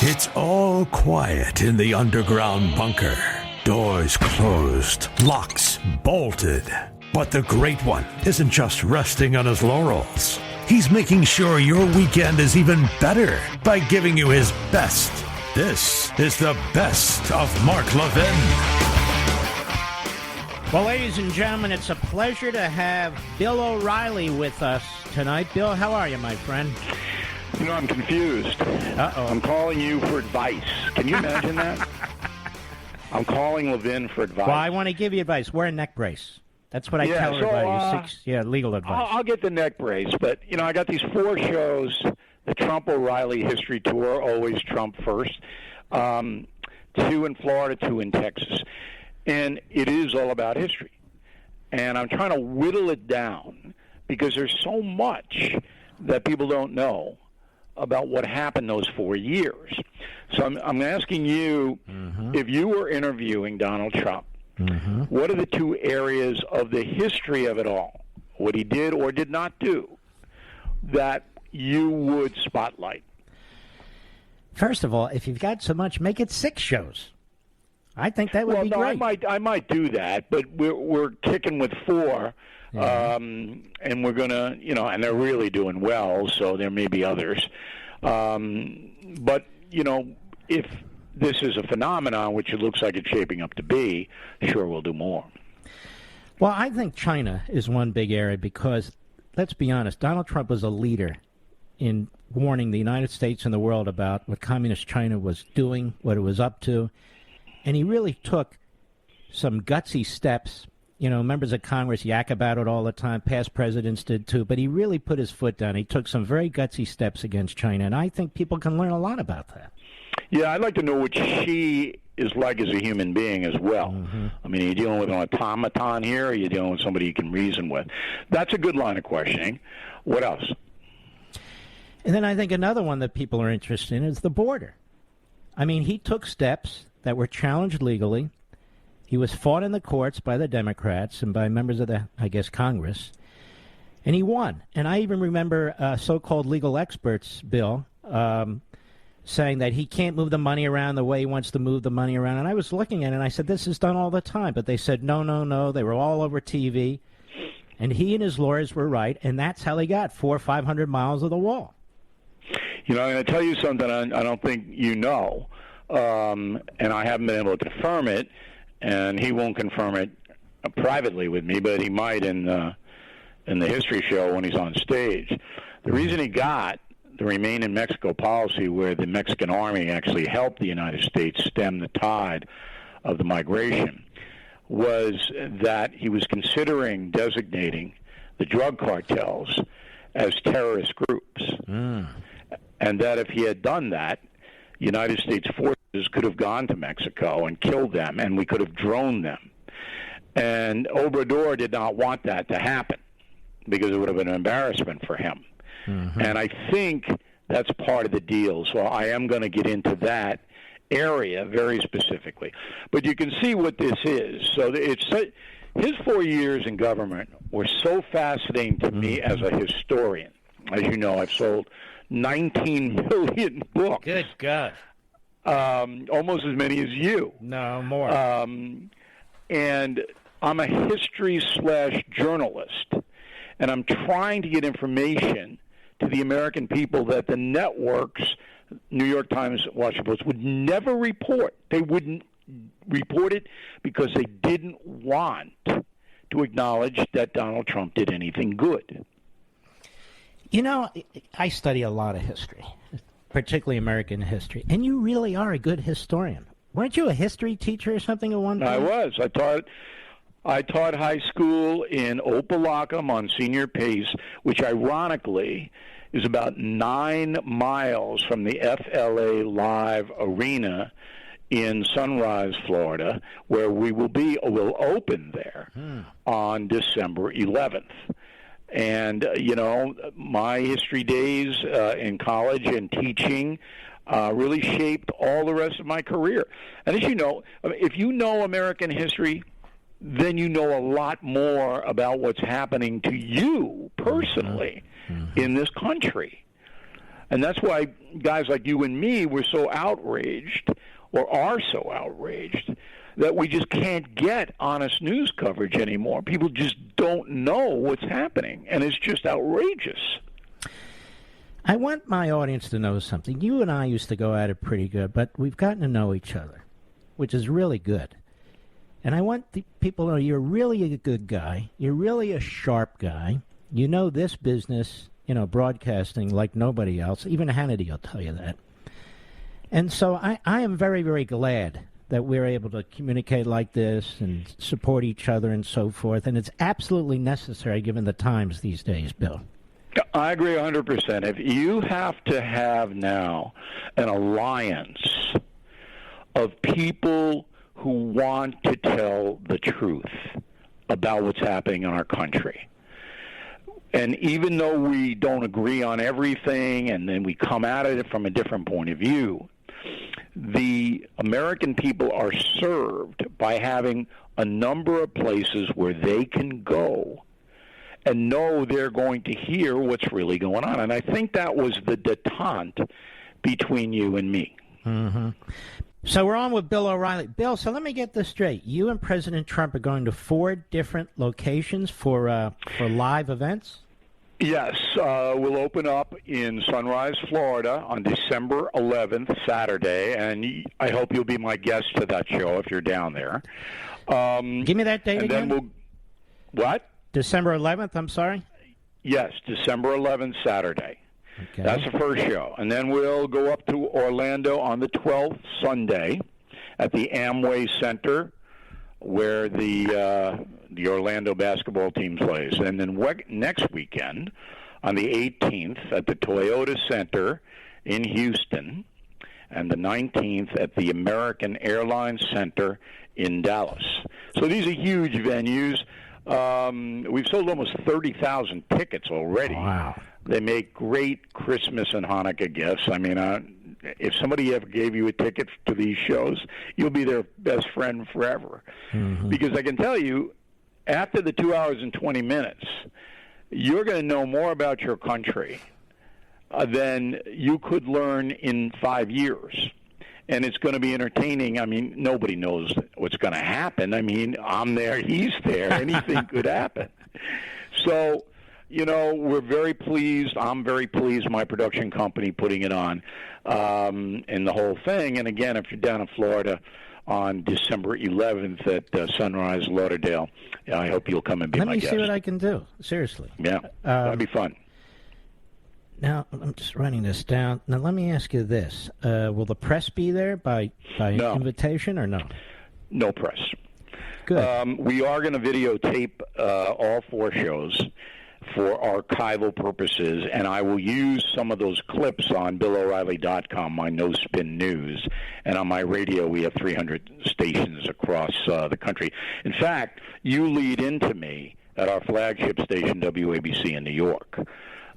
It's all quiet in the underground bunker. Doors closed, locks bolted. But the Great One isn't just resting on his laurels. He's making sure your weekend is even better by giving you his best. This is the best of Mark Levin. Well, ladies and gentlemen, it's a pleasure to have Bill O'Reilly with us tonight. Bill, how are you, my friend? You know, I'm confused. Uh-oh. I'm calling you for advice. Can you imagine that? I'm calling Levin for advice. Well, I want to give you advice. Wear a neck brace. That's what I tell everybody. Legal advice. I'll get the neck brace, but, you know, I got these 4 shows, the Trump O'Reilly History Tour, always Trump first, 2 in Florida, 2 in Texas. And it is all about history. And I'm trying to whittle it down because there's so much that people don't know about what happened those 4 years. So I'm asking you, if you were interviewing Donald Trump, what are the 2 areas of the history of it all, what he did or did not do, that you would spotlight? First of all, if you've got so much, make it 6 shows. I think that would be great. I might do that, but we're kicking with 4. And we're going to, you know, and they're really doing well, so there may be others. But, you know, if this is a phenomenon, which it looks like it's shaping up to be, sure, we'll do more. Well, I think China is one big area because, let's be honest, Donald Trump was a leader in warning the United States and the world about what communist China was doing, what it was up to. And he really took some gutsy steps. You know, members of Congress yak about it all the time. Past presidents did too. But he really put his foot down. He took some very gutsy steps against China. And I think people can learn a lot about that. Yeah, I'd like to know what she is like as a human being as well. I mean, are you dealing with an automaton here, or are you dealing with somebody you can reason with? That's a good line of questioning. What else? And then I think another one that people are interested in is the border. I mean, he took steps that were challenged legally. He was fought in the courts by the Democrats and by members of the, I guess, Congress. And he won. And I even remember so-called legal experts, Bill, saying that he can't move the money around the way he wants to move the money around. And I was looking at it, and I said, this is done all the time. But they said, no. They were all over TV. And he and his lawyers were right, and that's how they got 400 or 500 miles of the wall. You know, I'm going to tell you something I don't think you know, and I haven't been able to confirm it, and he won't confirm it privately with me, but he might in the history show when he's on stage. The reason he got the Remain in Mexico policy, where the Mexican army actually helped the United States stem the tide of the migration, was that he was considering designating the drug cartels as terrorist groups. And that if he had done that, United States forces could have gone to Mexico and killed them, and we could have droned them. And Obrador did not want that to happen because it would have been an embarrassment for him. And I think that's part of the deal. So I am going to get into that area very specifically. But you can see what this is. So his 4 years in government were so fascinating to me as a historian. As you know, I've sold 19 million books. Good God. Almost as many as you. No, more. And I'm a history/journalist, and I'm trying to get information to the American people that the networks, New York Times, Washington Post, would never report. They wouldn't report it because they didn't want to acknowledge that Donald Trump did anything good. You know, I study a lot of history, particularly American history, and you really are a good historian. Weren't you a history teacher or something at one point? I was. I taught high school in Opelika, Monsignor Pace, which ironically is about 9 miles from the FLA Live Arena in Sunrise, Florida, where we'll open there on December 11th. And, you know, my history days in college and teaching really shaped all the rest of my career. And as you know, if you know American history, then you know a lot more about what's happening to you personally in this country. And that's why guys like you and me were so outraged, or are so outraged, that we just can't get honest news coverage anymore. People just don't know what's happening, and it's just outrageous. I want my audience to know something. You and I used to go at it pretty good, but we've gotten to know each other, which is really good. And I want the people to know you're really a good guy. You're really a sharp guy. You know this business, broadcasting like nobody else. Even Hannity will tell you that. And so I am very, very glad that we're able to communicate like this and support each other and so forth. And it's absolutely necessary given the times these days, Bill. I agree 100%. If you have to have now an alliance of people who want to tell the truth about what's happening in our country, and even though we don't agree on everything and then we come at it from a different point of view, the American people are served by having a number of places where they can go and know they're going to hear what's really going on. And I think that was the detente between you and me. Mm-hmm. So we're on with Bill O'Reilly. Bill, so let me get this straight. You and President Trump are going to 4 different locations for live events? Yes. We'll open up in Sunrise, Florida on December 11th, Saturday, and I hope you'll be my guest to that show if you're down there. Give me that date again. Then what? December 11th, I'm sorry? Yes, December 11th, Saturday. Okay. That's the first show. And then we'll go up to Orlando on the 12th, Sunday, at the Amway Center, where the Orlando basketball team plays. And then next weekend, on the 18th, at the Toyota Center in Houston, and the 19th at the American Airlines Center in Dallas. So these are huge venues. We've sold almost 30,000 tickets already. Wow. They make great Christmas and Hanukkah gifts. I mean, if somebody ever gave you a ticket to these shows, you'll be their best friend forever. Mm-hmm. Because I can tell you, after the 2 hours and 20 minutes, you're going to know more about your country than you could learn in 5 years. And it's going to be entertaining. I mean, nobody knows what's going to happen. I mean, I'm there, he's there. Anything could happen. So, we're very pleased. I'm very pleased, my production company, putting it on, and the whole thing. And, again, if you're down in Florida on December 11th at Sunrise, Lauderdale, I hope you'll come and be my guest. Let me see what I can do. Seriously. Yeah, that'd be fun. Now, I'm just writing this down. Now, let me ask you this. Will the press be there by No. invitation or no? No press. Good. We are going to videotape all 4 shows for archival purposes, and I will use some of those clips on BillO'Reilly.com, my no-spin news, and on my radio we have 300 stations across the country. In fact, you lead into me at our flagship station, WABC in New York.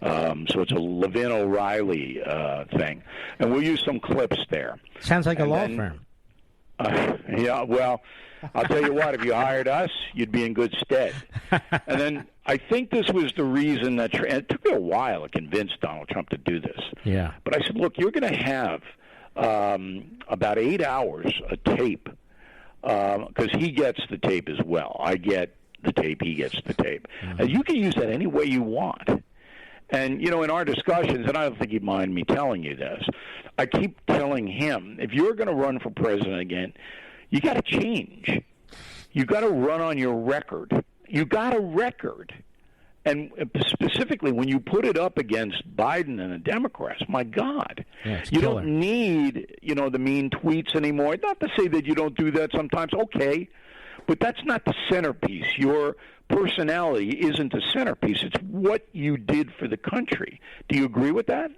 So it's a Levin O'Reilly thing. And we'll use some clips there. Sounds like a law firm. Yeah, well, I'll tell you what, if you hired us, you'd be in good stead. And then I think this was the reason that, and it took me a while to convince Donald Trump to do this. Yeah. But I said, look, you're going to have about 8 hours of tape, because he gets the tape as well. I get the tape, he gets the tape. Mm-hmm. And you can use that any way you want. And, in our discussions, and I don't think he'd mind me telling you this, I keep telling him, if you're going to run for president again, you got to change. You got to run on your record. You got a record. And specifically, when you put it up against Biden and the Democrats, my God, you don't need, the mean tweets anymore. Not to say that you don't do that sometimes, okay, but that's not the centerpiece. Your personality isn't the centerpiece. It's what you did for the country. Do you agree with that?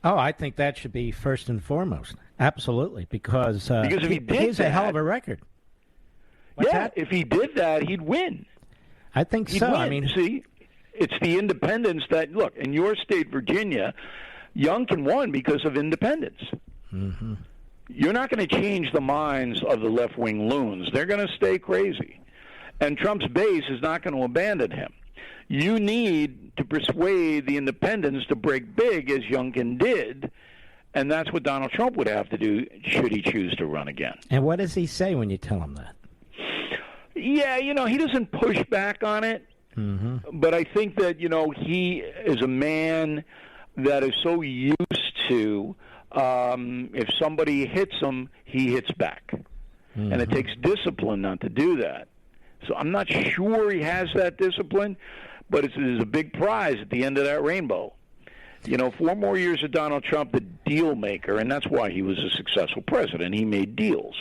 Oh, I think that should be first and foremost. Absolutely, because if he did he's that, a hell of a record. If he did that, he'd win. I think he'd so. Win. I mean, see, it's the independence that, look, in your state, Virginia, Youngkin won because of independence. Mm-hmm. You're not going to change the minds of the left-wing loons. They're going to stay crazy. And Trump's base is not going to abandon him. You need to persuade the independents to break big, as Youngkin did, and that's what Donald Trump would have to do should he choose to run again. And what does he say when you tell him that? Yeah, he doesn't push back on it, but I think that, he is a man that is so used to if somebody hits him, he hits back. And it takes discipline not to do that. So I'm not sure he has that discipline, but it's a big prize at the end of that rainbow. 4 more years of Donald Trump, the deal maker, and that's why he was a successful president. He made deals,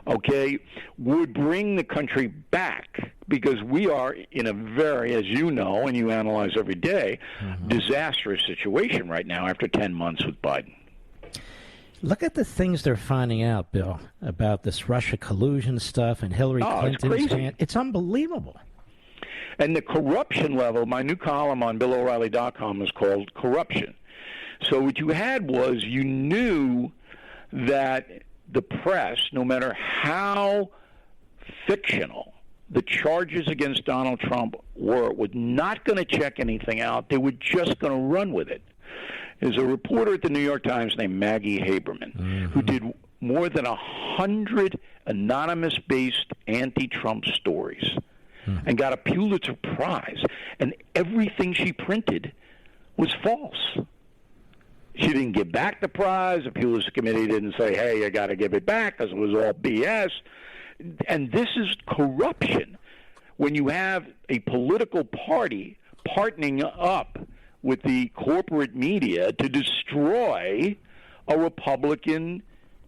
would bring the country back, because we are in a very, as you know, and you analyze every day, disastrous situation right now after 10 months with Biden. Look at the things they're finding out, Bill, about this Russia collusion stuff and Hillary Clinton's hand. It's unbelievable. And the corruption level, my new column on BillO'Reilly.com is called Corruption. So what you had was, you knew that the press, no matter how fictional the charges against Donald Trump were, was not going to check anything out. They were just going to run with it. There's a reporter at the New York Times named Maggie Haberman who did more than 100 anonymous-based anti-Trump stories and got a Pulitzer Prize. And everything she printed was false. She didn't give back the prize. The Pulitzer Committee didn't say, hey, you got to give it back, because it was all BS. And this is corruption. When you have a political party partnering up with the corporate media to destroy a Republican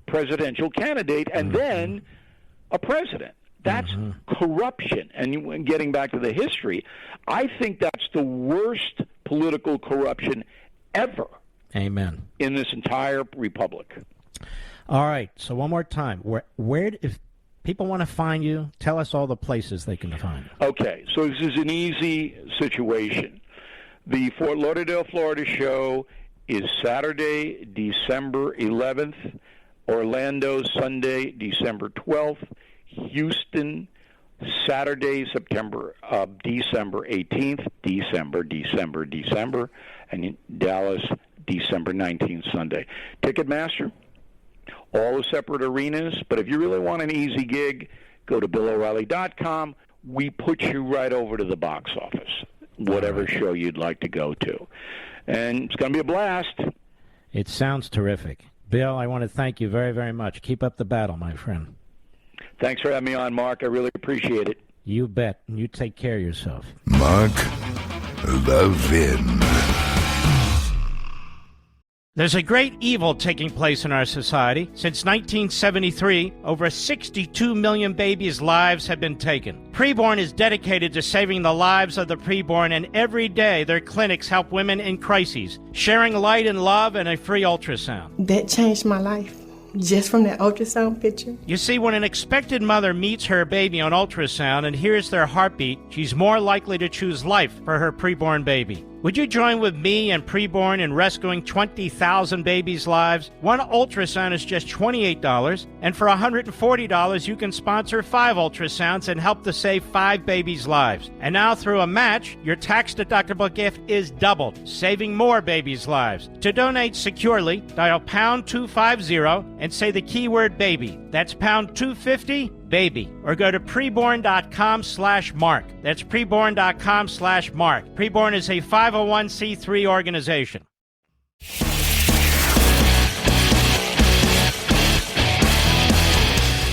presidential candidate and then a president. That's corruption. And getting back to the history, I think that's the worst political corruption ever. Amen. In this entire republic. All right. So one more time, where if people want to find you, tell us all the places they can find you. Okay. So this is an easy situation. The Fort Lauderdale, Florida show is Saturday, December 11th. Orlando, Sunday, December 12th. Houston, Saturday, December 18th. December. And in Dallas, December 19th, Sunday. Ticketmaster, all the separate arenas. But if you really want an easy gig, go to BillO'Reilly.com. We put you right over to the box office, whatever show you'd like to go to. And it's going to be a blast. It sounds terrific. Bill, I want to thank you very, very much. Keep up the battle, my friend. Thanks for having me on, Mark. I really appreciate it. You bet. You take care of yourself. Mark Levin. There's a great evil taking place in our society. Since 1973, over 62 million babies' lives have been taken. Preborn is dedicated to saving the lives of the preborn, and every day their clinics help women in crises, sharing light and love and a free ultrasound. That changed my life, just from that ultrasound picture. You see, when an expected mother meets her baby on ultrasound and hears their heartbeat, she's more likely to choose life for her preborn baby. Would you join with me and Preborn in rescuing 20,000 babies' lives? One ultrasound is just $28, and for $140, you can sponsor 5 ultrasounds and help to save 5 babies' lives. And now, through a match, your tax-deductible gift is doubled, saving more babies' lives. To donate securely, dial pound 250 and say the keyword baby. That's pound 250 baby, or go to preborn.com/mark. That's preborn.com/mark. Preborn is a 501c3 organization.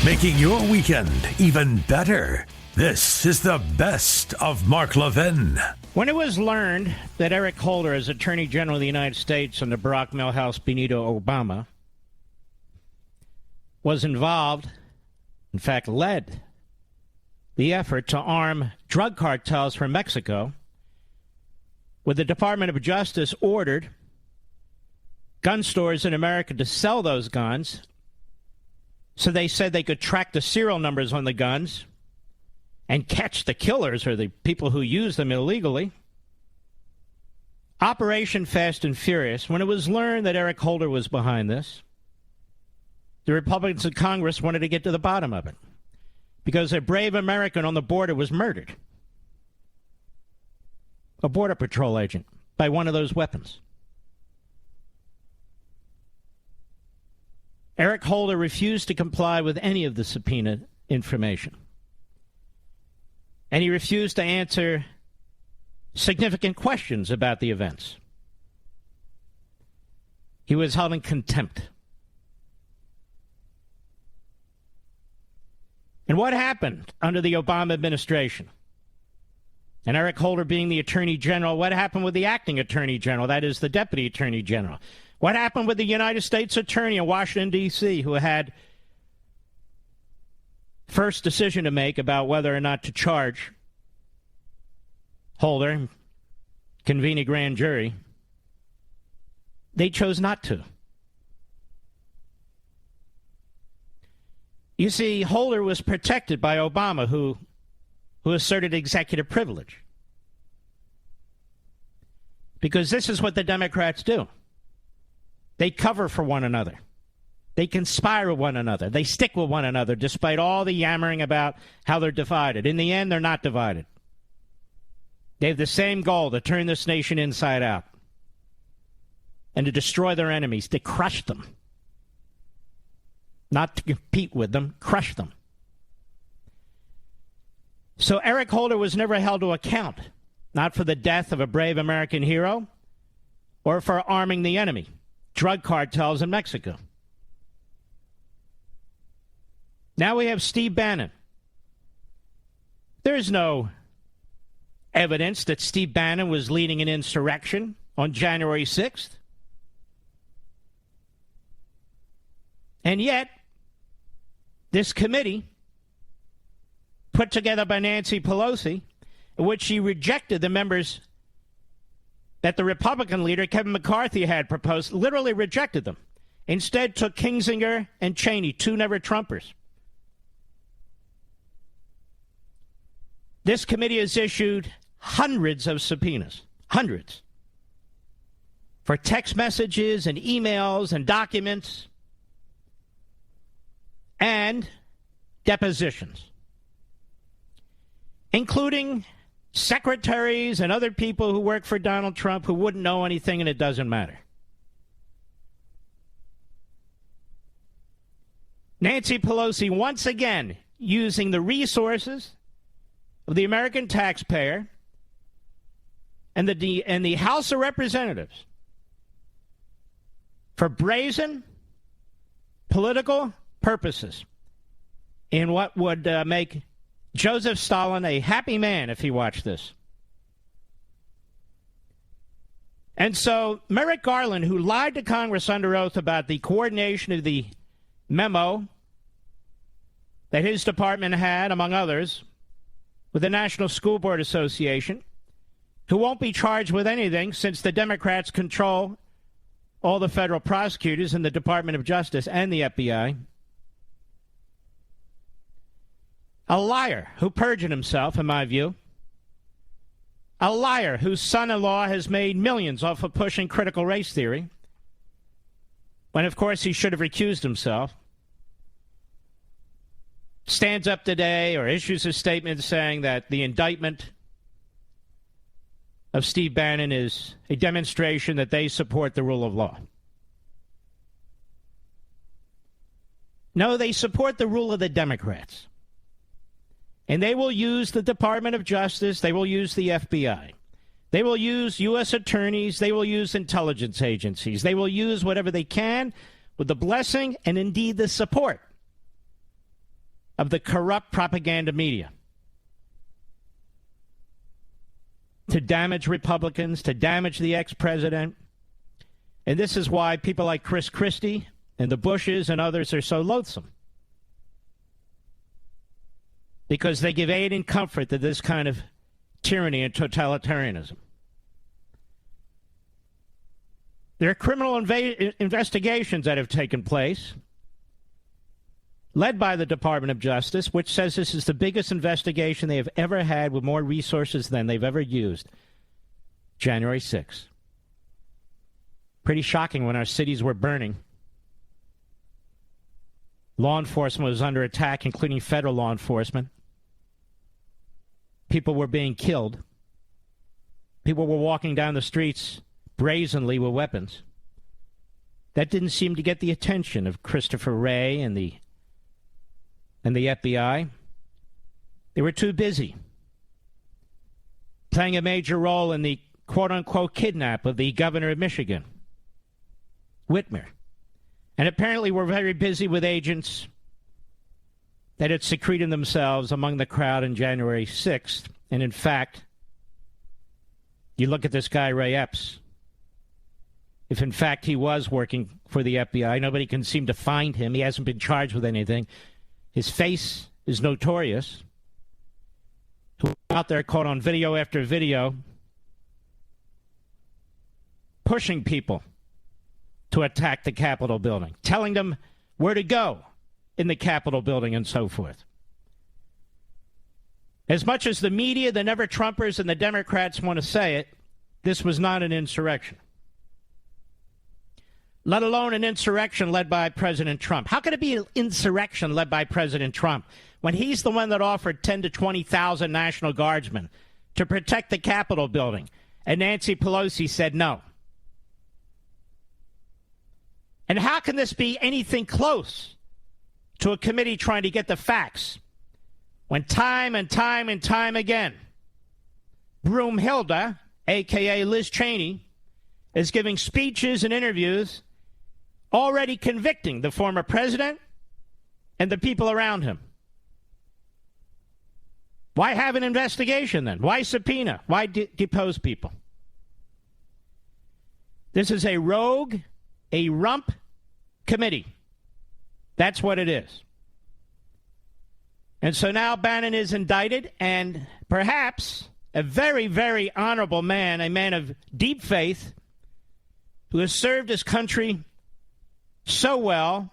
Making your weekend even better. This is the best of Mark Levin. When it was learned that Eric Holder, as Attorney General of the United States under Barack Milhouse Benito Obama, was involved, in fact, led the effort to arm drug cartels from Mexico, where the Department of Justice ordered gun stores in America to sell those guns, so they said they could track the serial numbers on the guns and catch the killers or the people who use them illegally. Operation Fast and Furious, when it was learned that Eric Holder was behind this, the Republicans in Congress wanted to get to the bottom of it because a brave American on the border was murdered. a Border Patrol agent, by one of those weapons. Eric Holder refused to comply with any of the subpoena information. And he refused to answer significant questions about the events. He was held in contempt. And what happened under the Obama administration? And Eric Holder being the Attorney General, what happened with the acting Attorney General, that is the Deputy Attorney General? What happened with the United States Attorney in Washington, D.C., who had first decision to make about whether or not to charge Holder, convene a grand jury? They chose not to. You see, Holder was protected by Obama, who asserted executive privilege. Because this is what the Democrats do. They cover for one another. They conspire with one another. They stick with one another despite all the yammering about how they're divided. In the end, they're not divided. They have the same goal, to turn this nation inside out and to destroy their enemies, to crush them. Not to compete with them, crush them. So Eric Holder was never held to account, not for the death of a brave American hero or for arming the enemy, drug cartels in Mexico. Now we have Steve Bannon. There is no evidence that Steve Bannon was leading an insurrection on January 6th. And yet, this committee, put together by Nancy Pelosi, in which she rejected the members that the Republican leader, Kevin McCarthy, had proposed, literally rejected them. Instead, took Kinzinger and Cheney, two never-Trumpers. This committee has issued hundreds of subpoenas, hundreds, for text messages and emails and documents and depositions, including secretaries and other people who work for Donald Trump who wouldn't know anything, and it doesn't matter. Nancy Pelosi, once again, using the resources of the American taxpayer and the House of Representatives for brazen political purposes in what would make Joseph Stalin a happy man if he watched this. And so Merrick Garland, who lied to Congress under oath about the coordination of the memo that his department had, among others, with the National School Board Association, who won't be charged with anything since the Democrats control all the federal prosecutors in the Department of Justice and the FBI. A liar who perjured himself, in my view. A liar whose son-in-law has made millions off of pushing critical race theory, when, of course, he should have recused himself. Stands up today or issues a statement saying that the indictment of Steve Bannon is a demonstration that they support the rule of law. No, they support the rule of the Democrats. And they will use the Department of Justice. They will use the FBI. They will use U.S. attorneys. They will use intelligence agencies. They will use whatever they can with the blessing and indeed the support of the corrupt propaganda media to damage Republicans, to damage the ex-president. And this is why people like Chris Christie and the Bushes and others are so loathsome. Because they give aid and comfort to this kind of tyranny and totalitarianism. There are criminal investigations that have taken place, led by the Department of Justice, which says this is the biggest investigation they have ever had with more resources than they've ever used. January 6th. Pretty shocking when our cities were burning. Law enforcement was under attack, including federal law enforcement. People were being killed. People were walking down the streets brazenly with weapons. That didn't seem to get the attention of Christopher Wray and the FBI. They were too busy playing a major role in the quote-unquote kidnap of the governor of Michigan, Whitmer. And apparently were very busy with agents that had secreted themselves among the crowd on January 6th. And in fact, you look at this guy, Ray Epps. If in fact he was working for the FBI, nobody can seem to find him. He hasn't been charged with anything. His face is notorious. Who out there caught on video after video pushing people to attack the Capitol building, telling them where to go in the Capitol building and so forth. As much as the media, the never-Trumpers, and the Democrats want to say it, this was not an insurrection, let alone an insurrection led by President Trump. How could it be an insurrection led by President Trump when he's the one that offered 10 to 20,000 National Guardsmen to protect the Capitol building, and Nancy Pelosi said no? And how can this be anything close to a committee trying to get the facts when time and time and time again, Broomhilda, a.k.a. Liz Cheney, is giving speeches and interviews already convicting the former president and the people around him? Why have an investigation then? Why subpoena? Why depose people? This is a rogue, a rump committee. That's what it is. And so now Bannon is indicted, and perhaps a very, very honorable man, a man of deep faith, who has served his country so well,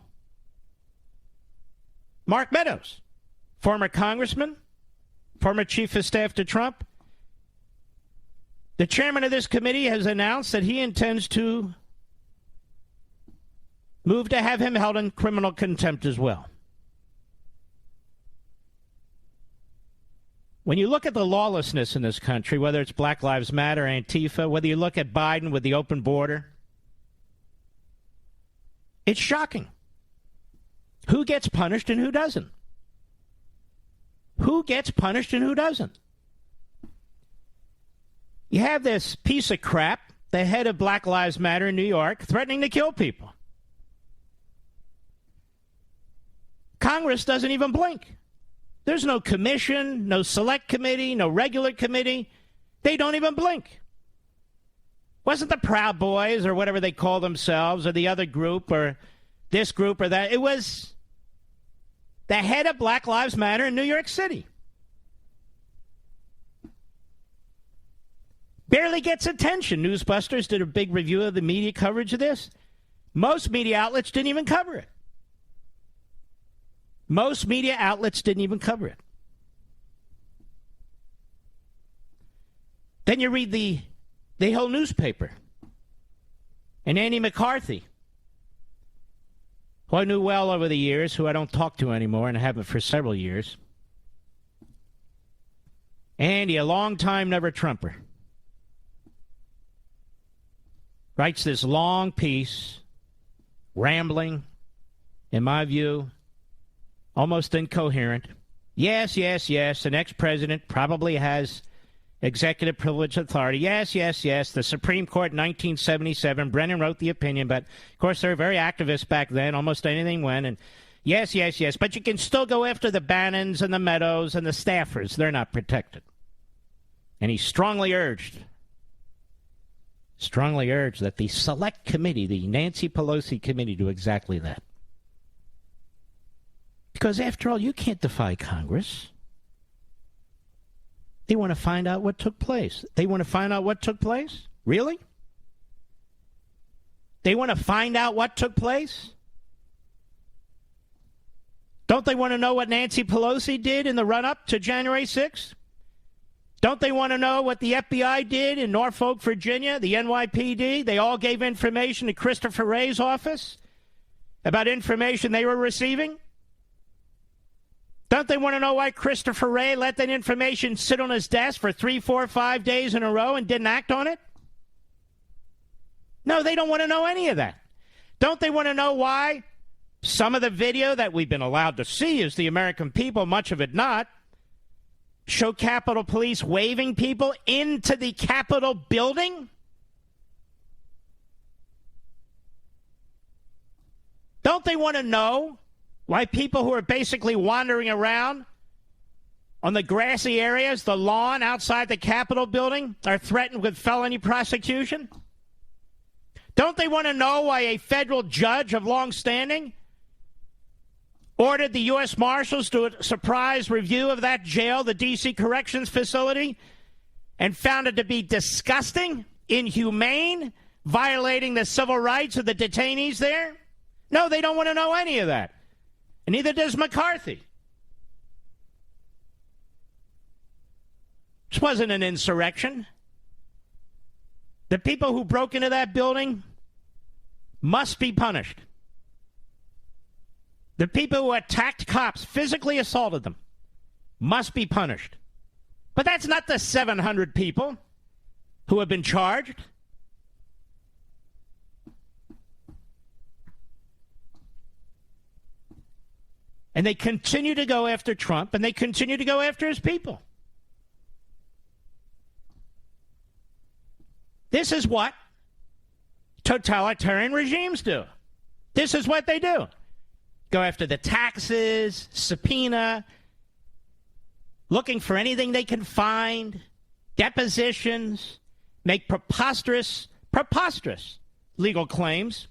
Mark Meadows, former congressman, former chief of staff to Trump. The chairman of this committee has announced that he intends to move to have him held in criminal contempt as well. When you look at the lawlessness in this country, whether it's Black Lives Matter, Antifa, whether you look at Biden with the open border, it's shocking. Who gets punished and who doesn't? Who gets punished and who doesn't? You have this piece of crap, the head of Black Lives Matter in New York, threatening to kill people. Congress doesn't even blink. There's no commission, no select committee, no regular committee. They don't even blink. Wasn't the Proud Boys or whatever they call themselves or the other group or this group or that. It was the head of Black Lives Matter in New York City. Barely gets attention. Newsbusters did a big review of the media coverage of this. Most media outlets didn't even cover it. Most media outlets didn't even cover it. Then you read the Hill newspaper. And Andy McCarthy, who I knew well over the years, who I don't talk to anymore and I haven't for several years. Andy, a long-time never-Trumper, writes this long piece, rambling, in my view, almost incoherent. Yes, yes, yes, an ex-president probably has executive privilege authority. Yes, yes, yes, the Supreme Court in 1977, Brennan wrote the opinion, but of course they were very activists back then, almost anything went, and yes, yes, yes, but you can still go after the Bannons and the Meadows and the staffers. They're not protected. And he strongly urged that the select committee, the Nancy Pelosi committee, do exactly that. Because, after all, you can't defy Congress. They want to find out what took place. They want to find out what took place? Really? They want to find out what took place? Don't they want to know what Nancy Pelosi did in the run-up to January 6th? Don't they want to know what the FBI did in Norfolk, Virginia, the NYPD? They all gave information to Christopher Wray's office about information they were receiving. Don't they want to know why Christopher Wray let that information sit on his desk for 3, 4, 5 days in a row and didn't act on it? No, they don't want to know any of that. Don't they want to know why some of the video that we've been allowed to see as the American people, much of it not, show Capitol Police waving people into the Capitol building? Don't they want to know why people who are basically wandering around on the grassy areas, the lawn outside the Capitol building, are threatened with felony prosecution? Don't they want to know why a federal judge of long standing ordered the U.S. Marshals to do a surprise review of that jail, the D.C. Corrections Facility, and found it to be disgusting, inhumane, violating the civil rights of the detainees there? No, they don't want to know any of that. And neither does McCarthy. This wasn't an insurrection. The people who broke into that building must be punished. The people who attacked cops, physically assaulted them, must be punished. But that's not the 700 people who have been charged. And they continue to go after Trump, and they continue to go after his people. This is what totalitarian regimes do. This is what they do. Go after the taxes, subpoena, looking for anything they can find, depositions, make preposterous legal claims.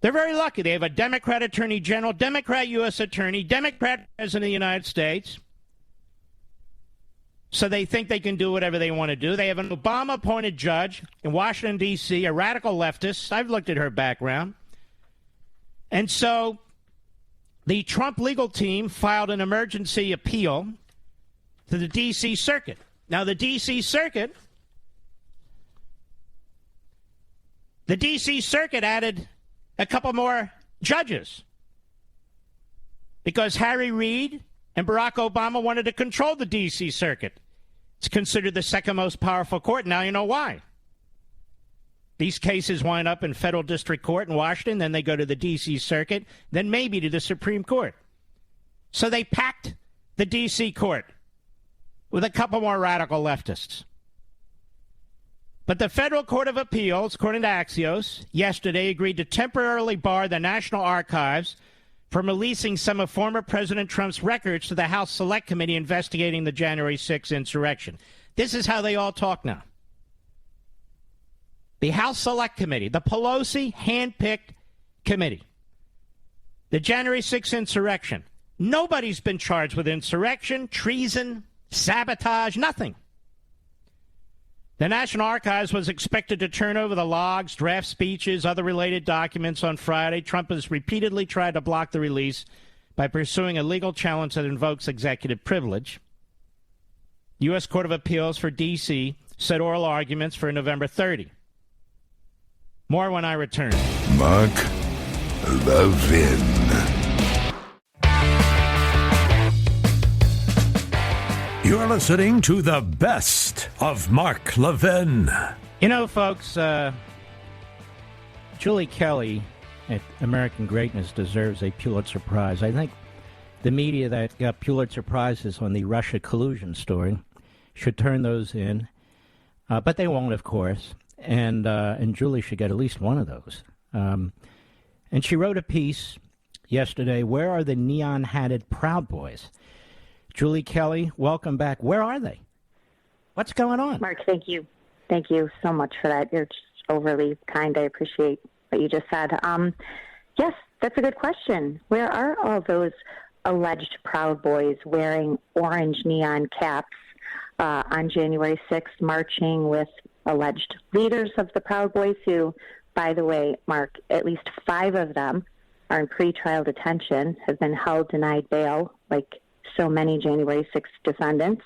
They're very lucky. They have a Democrat Attorney General, Democrat U.S. Attorney, Democrat President of the United States. So they think they can do whatever they want to do. They have an Obama-appointed judge in Washington, D.C., a radical leftist. I've looked at her background. And so the Trump legal team filed an emergency appeal to the D.C. Circuit. Now, the D.C. Circuit added a couple more judges because Harry Reid and Barack Obama wanted to control the D.C. Circuit. It's considered the second most powerful court. Now you know why. These cases wind up in federal district court in Washington, then they go to the D.C. Circuit, then maybe to the Supreme Court. So they packed the D.C. court with a couple more radical leftists. But the Federal Court of Appeals, according to Axios, yesterday agreed to temporarily bar the National Archives from releasing some of former President Trump's records to the House Select Committee investigating the January 6th insurrection. This is how they all talk now. The House Select Committee, the Pelosi hand-picked committee, the January 6th insurrection. Nobody's been charged with insurrection, treason, sabotage, nothing. The National Archives was expected to turn over the logs, draft speeches, other related documents on Friday. Trump has repeatedly tried to block the release by pursuing a legal challenge that invokes executive privilege. The U.S. Court of Appeals for D.C. set oral arguments for November 30. More when I return. Mark Levin. You're listening to the best of Mark Levin. You know, folks, Julie Kelly at American Greatness deserves a Pulitzer Prize. I think the media that got Pulitzer Prizes on the Russia collusion story should turn those in, but they won't, of course. And Julie should get at least one of those. And she wrote a piece yesterday, Where Are the Neon-Hatted Proud Boys? Julie Kelly, welcome back. Where are they? What's going on? Mark, thank you. Thank you so much for that. You're just overly kind. I appreciate what you just said. Yes, that's a good question. Where are all those alleged Proud Boys wearing orange neon caps on January 6th, marching with alleged leaders of the Proud Boys who, by the way, Mark, at least 5 of them are in pretrial detention, have been held denied bail, like so many January 6th defendants,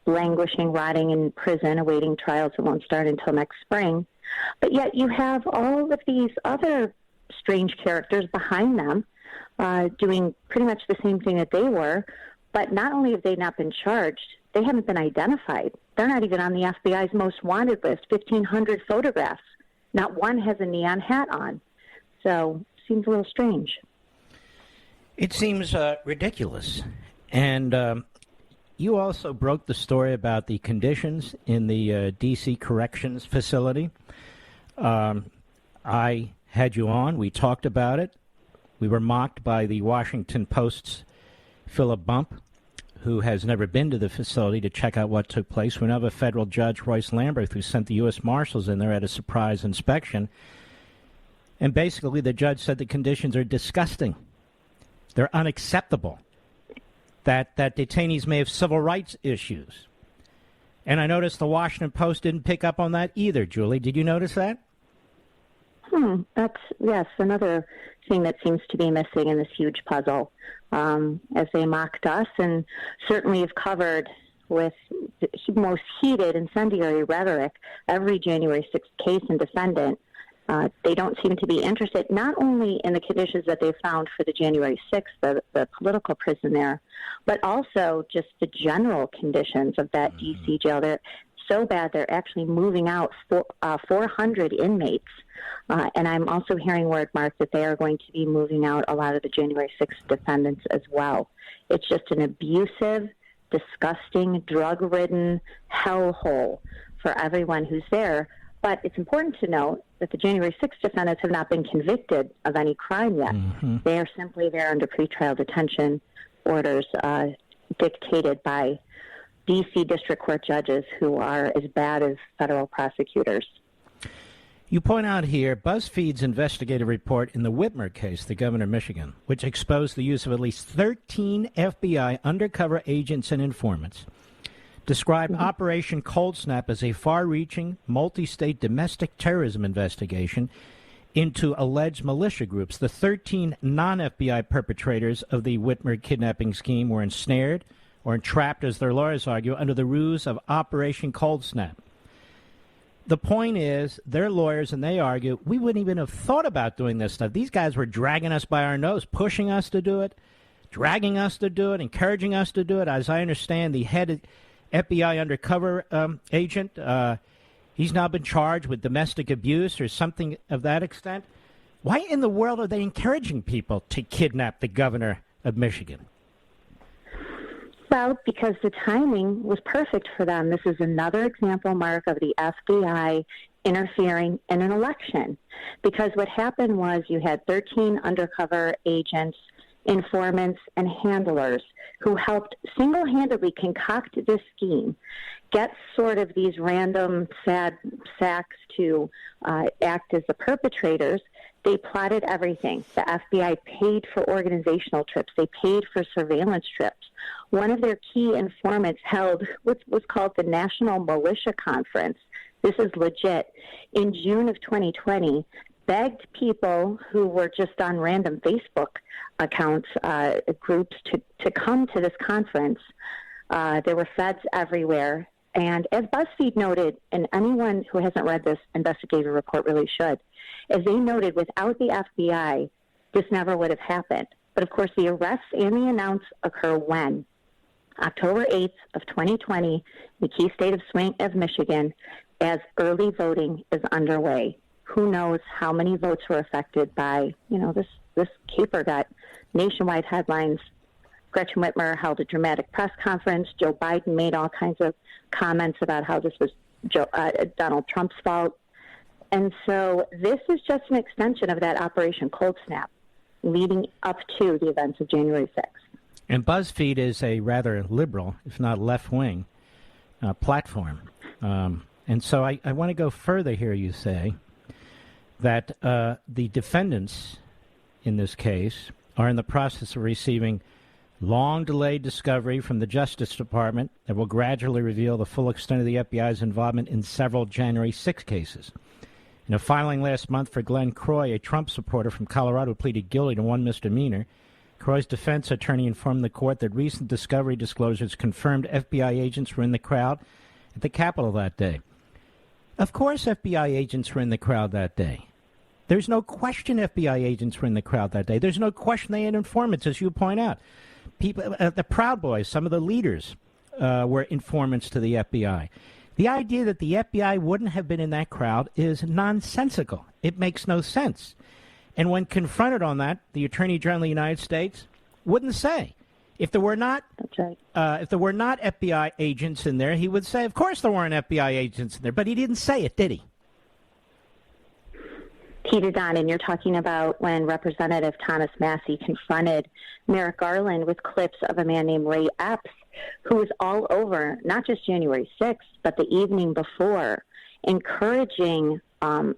languishing, rotting in prison, awaiting trials that won't start until next spring. But yet you have all of these other strange characters behind them doing pretty much the same thing that they were. But not only have they not been charged, they haven't been identified. They're not even on the FBI's most wanted list, 1,500 photographs. Not one has a neon hat on. So seems a little strange. It seems ridiculous. And you also broke the story about the conditions in the D.C. Corrections Facility. I had you on. We talked about it. We were mocked by the Washington Post's Philip Bump, who has never been to the facility to check out what took place. We now have a federal judge, Royce Lamberth, who sent the U.S. Marshals in there at a surprise inspection. And basically the judge said the conditions are disgusting. They're unacceptable. That detainees may have civil rights issues. And I noticed the Washington Post didn't pick up on that either, Julie. Did you notice that? That's, yes, another thing that seems to be missing in this huge puzzle. As they mocked us and certainly have covered with the most heated incendiary rhetoric every January 6th case and defendant, they don't seem to be interested not only in the conditions that they found for the January 6th, the political prison there, but also just the general conditions of that D.C. jail. They're so bad they're actually moving out 400 inmates. And I'm also hearing word, Mark, that they are going to be moving out a lot of the January 6th defendants as well. It's just an abusive, disgusting, drug-ridden hellhole for everyone who's there. But it's important to note that the January 6th defendants have not been convicted of any crime yet. Mm-hmm. They are simply there under pretrial detention orders dictated by D.C. District Court judges who are as bad as federal prosecutors. You point out here BuzzFeed's investigative report in the Whitmer case, the governor of Michigan, which exposed the use of at least 13 FBI undercover agents and informants, described Operation Cold Snap as a far-reaching, multi-state domestic terrorism investigation into alleged militia groups. The 13 non-FBI perpetrators of the Whitmer kidnapping scheme were ensnared or entrapped, as their lawyers argue, under the ruse of Operation Cold Snap. The point is, their lawyers, and they argue, we wouldn't even have thought about doing this stuff. These guys were dragging us by our nose, pushing us to do it, dragging us to do it, encouraging us to do it. As I understand, the head FBI undercover agent, he's now been charged with domestic abuse or something of that extent. Why in the world are they encouraging people to kidnap the governor of Michigan? Well, because the timing was perfect for them. This is another example, Mark, of the FBI interfering in an election. Because what happened was you had 13 undercover agents, informants, and handlers who helped single-handedly concoct this scheme, get sort of these random sad sacks to act as the perpetrators. They plotted everything. The FBI paid for organizational trips. They paid for surveillance trips. One of their key informants held what was called the National Militia Conference. This is legit. In June of 2020, begged people who were just on random Facebook accounts, groups, to come to this conference. There were feds everywhere. And as BuzzFeed noted, and anyone who hasn't read this investigative report really should, as they noted, without the FBI, this never would have happened. But, of course, the arrests and the announce occur when? October 8th of 2020, the key state of Michigan, as early voting is underway. Who knows how many votes were affected by, this caper got nationwide headlines. Gretchen Whitmer held a dramatic press conference. Joe Biden made all kinds of comments about how this was Donald Trump's fault. And so this is just an extension of that Operation Cold Snap leading up to the events of January 6th. And BuzzFeed is a rather liberal, if not left-wing, platform. And so I want to go further here, you say, that the defendants in this case are in the process of receiving long-delayed discovery from the Justice Department that will gradually reveal the full extent of the FBI's involvement in several January 6 cases. In a filing last month for Glenn Croy, a Trump supporter from Colorado, pleaded guilty to one misdemeanor. Croy's defense attorney informed the court that recent discovery disclosures confirmed FBI agents were in the crowd at the Capitol that day. Of course FBI agents were in the crowd that day. There's no question FBI agents were in the crowd that day. There's no question they had informants, as you point out. People, the Proud Boys, some of the leaders were informants to the FBI. The idea that the FBI wouldn't have been in that crowd is nonsensical. It makes no sense. And when confronted on that, the Attorney General of the United States wouldn't say. If there were not, That's right. If there were not FBI agents in there, he would say, "Of course there weren't FBI agents in there." But he didn't say it, did he? He did not, and you're talking about when Representative Thomas Massey confronted Merrick Garland with clips of a man named Ray Epps, who was all over, not just January 6th, but the evening before, encouraging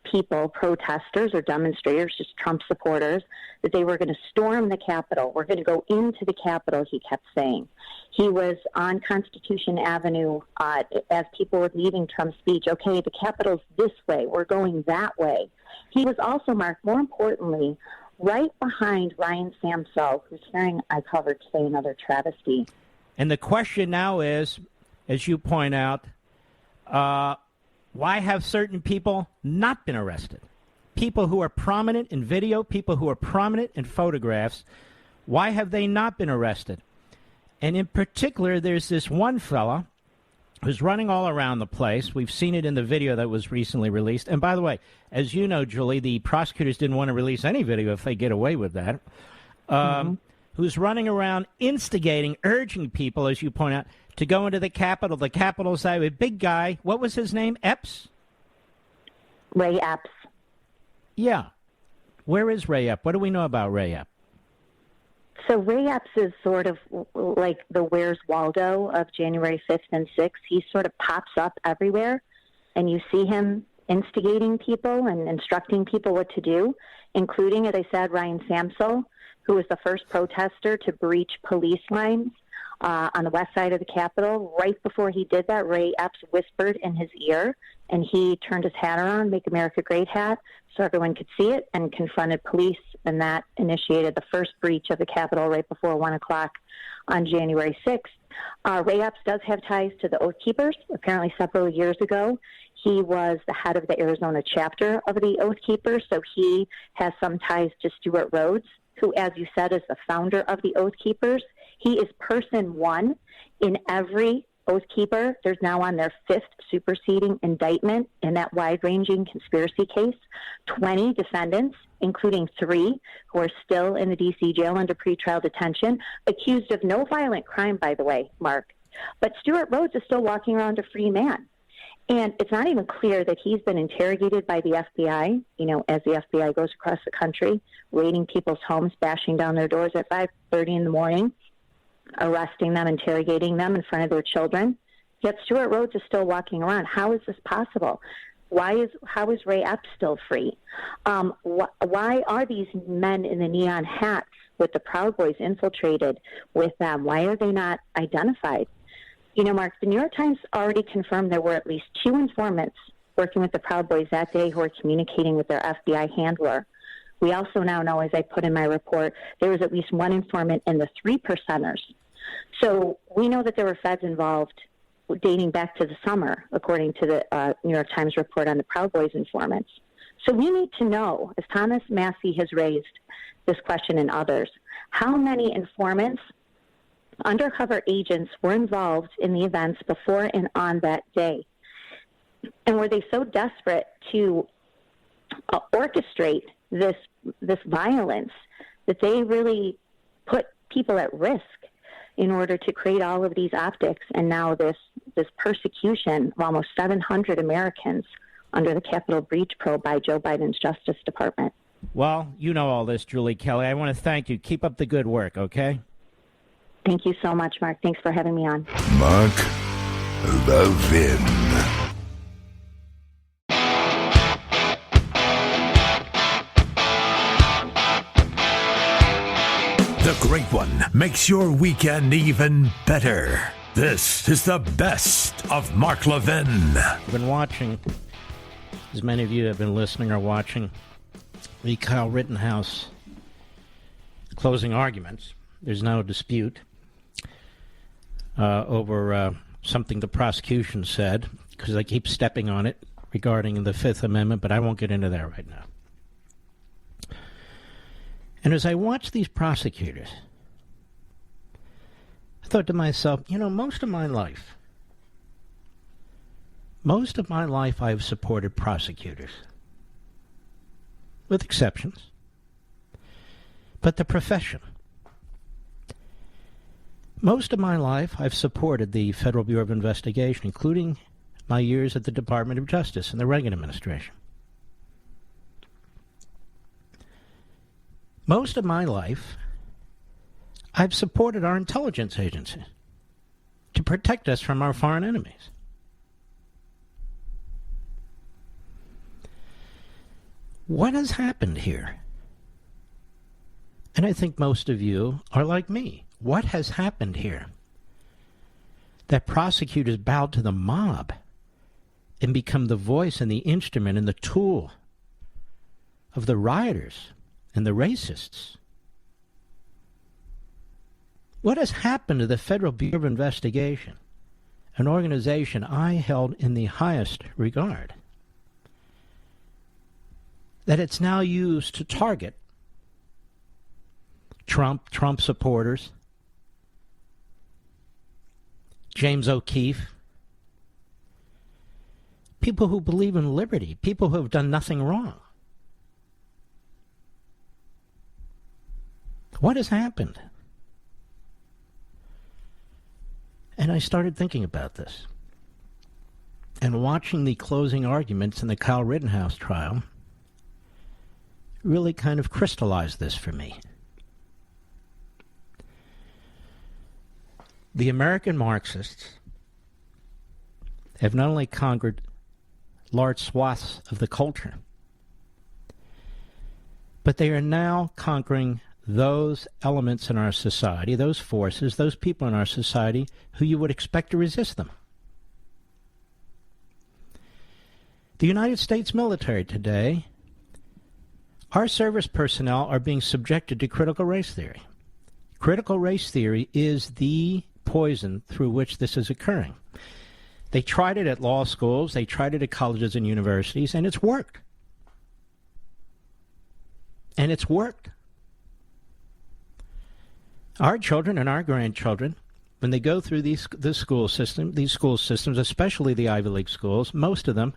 people, protesters or demonstrators, just Trump supporters, that they were going to storm the Capitol. We're going to go into the Capitol, he kept saying. He was on Constitution Avenue as people were leaving Trump's speech. Okay, the Capitol's this way. We're going that way. He was also, Mark, more importantly, right behind Ryan Samsel, who's hearing, I covered today, another travesty. And the question now is, as you point out, why have certain people not been arrested? People who are prominent in video, people who are prominent in photographs, why have they not been arrested? And in particular, there's this one fella who's running all around the place. We've seen it in the video that was recently released. And by the way, as you know, Julie, the prosecutors didn't want to release any video if they get away with that. Who's running around instigating, urging people, as you point out, to go into the Capitol. The Capitol's a big guy. What was his name? Epps? Ray Epps. Yeah. Where is Ray Epps? What do we know about Ray Epps? So Ray Epps is sort of like the Where's Waldo of January 5th and 6th. He sort of pops up everywhere, and you see him instigating people and instructing people what to do, including, as I said, Ryan Samsel, who was the first protester to breach police lines on the west side of the Capitol. Right before he did that, Ray Epps whispered in his ear, and he turned his hat around, Make America Great hat, so everyone could see it, and confronted police, and that initiated the first breach of the Capitol right before 1 o'clock on January 6th. Ray Epps does have ties to the Oath Keepers. Apparently several years ago, he was the head of the Arizona chapter of the Oath Keepers, so he has some ties to Stuart Rhodes, who, as you said, is the founder of the Oath Keepers. He is person one in every Oath Keeper. There's now on their fifth superseding indictment in that wide-ranging conspiracy case. 20 defendants, including 3 who are still in the D.C. jail under pretrial detention, accused of no violent crime, by the way, Mark. But Stuart Rhodes is still walking around a free man. And it's not even clear that he's been interrogated by the FBI, you know, as the FBI goes across the country, raiding people's homes, bashing down their doors at 5:30 in the morning, arresting them, interrogating them in front of their children. Yet Stuart Rhodes is still walking around. How is this possible? How is Ray Epps still free? Why are these men in the neon hats with the Proud Boys infiltrated with them? Why are they not identified? You know, Mark, the New York Times already confirmed there were at least 2 informants working with the Proud Boys that day who were communicating with their FBI handler. We also now know, as I put in my report, there was at least 1 informant in the 3 percenters. So we know that there were feds involved dating back to the summer, according to the New York Times report on the Proud Boys informants. So we need to know, as Thomas Massey has raised this question and others, how many informants, undercover agents, were involved in the events before and on that day? And were they so desperate to orchestrate this violence that they really put people at risk in order to create all of these optics and now this persecution of almost 700 Americans under the Capitol breach probe by Joe Biden's Justice Department? Well, you know all this, Julie Kelly. I want to thank you. Keep up the good work, okay? Thank you so much, Mark. Thanks for having me on. Mark Levin. The Great One makes your weekend even better. This is the best of Mark Levin. I've been watching, as many of you have been listening or watching, the Kyle Rittenhouse closing arguments. There's no dispute over something the prosecution said, because I keep stepping on it regarding the Fifth Amendment, but I won't get into that right now. And as I watched these prosecutors, I thought to myself, most of my life I've supported prosecutors, with exceptions. But the profession. Most of my life, I've supported the Federal Bureau of Investigation, including my years at the Department of Justice in the Reagan administration. Most of my life, I've supported our intelligence agencies to protect us from our foreign enemies. What has happened here? And I think most of you are like me. What has happened here? That prosecutors bowed to the mob and become the voice and the instrument and the tool of the rioters and the racists. What has happened to the Federal Bureau of Investigation, an organization I held in the highest regard, that it's now used to target Trump supporters, James O'Keefe, people who believe in liberty, people who have done nothing wrong? What has happened? And I started thinking about this. And watching the closing arguments in the Kyle Rittenhouse trial really kind of crystallized this for me. The American Marxists have not only conquered large swaths of the culture, but they are now conquering those elements in our society, those forces, those people in our society who you would expect to resist them. The United States military today, our service personnel are being subjected to critical race theory. Critical race theory is the poison through which this is occurring. They tried it at law schools, they tried it at colleges and universities, and it's worked. And it's worked. Our children and our grandchildren, when they go through these school systems, especially the Ivy League schools, most of them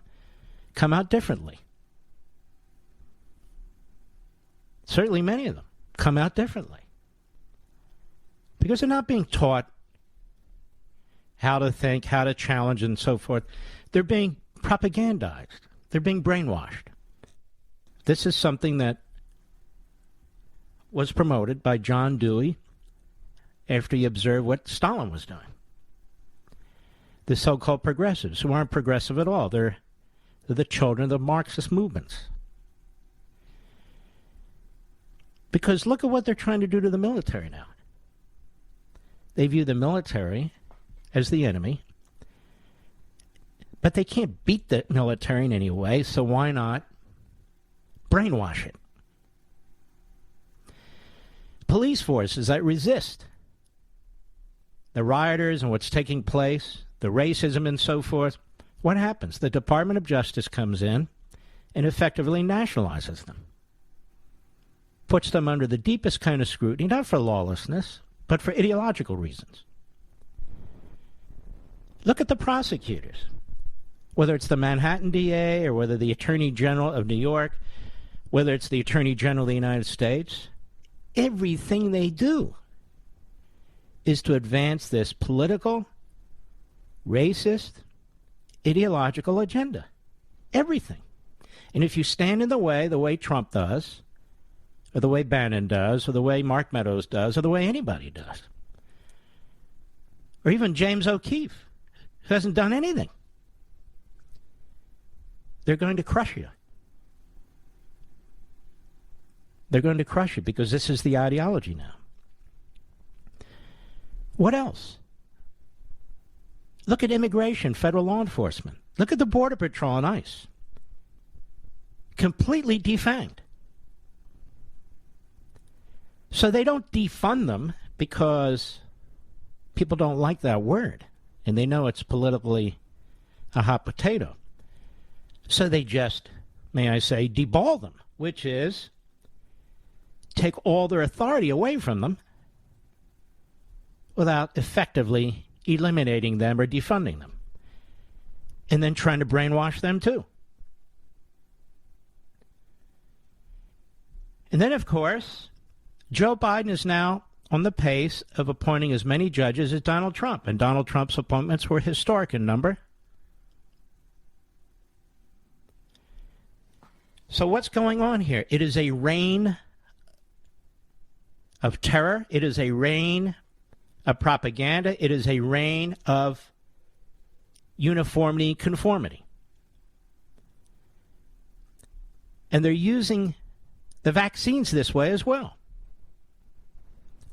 come out differently. Certainly many of them come out differently. Because they're not being taught how to think, how to challenge, and so forth. They're being propagandized. They're being brainwashed. This is something that was promoted by John Dewey after he observed what Stalin was doing. The so-called progressives, who aren't progressive at all. They're the children of the Marxist movements. Because look at what they're trying to do to the military now. They view the military as the enemy, but they can't beat the military in any way, so why not brainwash it? Police forces that resist the rioters and what's taking place, the racism and so forth, what happens? The Department of Justice comes in and effectively nationalizes them. Puts them under the deepest kind of scrutiny, not for lawlessness, but for ideological reasons. Look at the prosecutors. Whether it's the Manhattan DA or whether the Attorney General of New York, whether it's the Attorney General of the United States, everything they do is to advance this political, racist, ideological agenda. Everything. And if you stand in the way Trump does, or the way Bannon does, or the way Mark Meadows does, or the way anybody does, or even James O'Keefe, who hasn't done anything, they're going to crush you. They're going to crush you because this is the ideology now. What else? Look at immigration, federal law enforcement. Look at the Border Patrol and ICE. Completely defanged. So they don't defund them because people don't like that word, and they know it's politically a hot potato. So they just, may I say, deball them, which is take all their authority away from them without effectively eliminating them or defunding them. And then trying to brainwash them too. And then, of course, Joe Biden is now on the pace of appointing as many judges as Donald Trump. And Donald Trump's appointments were historic in number. So what's going on here? It is a reign of terror. It is a reign of propaganda. It is a reign of uniformity, conformity. And they're using the vaccines this way as well.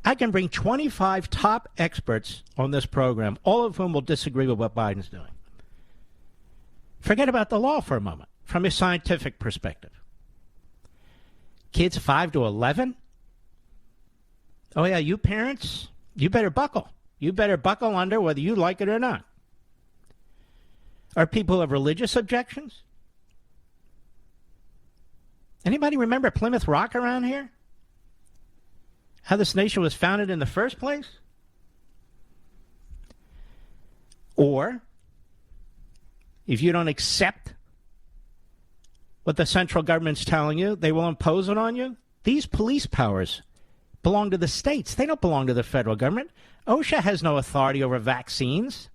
I can bring 25 top experts on this program, all of whom will disagree with what Biden's doing. Forget about the law for a moment, from a scientific perspective. Kids 5 to 11? Oh, yeah, you parents, you better buckle. You better buckle under whether you like it or not. Are people who have religious objections? Anybody remember Plymouth Rock around here? How this nation was founded in the first place? Or, if you don't accept what the central government's telling you, they will impose it on you. These police powers belong to the states. They don't belong to the federal government. OSHA has no authority over vaccines,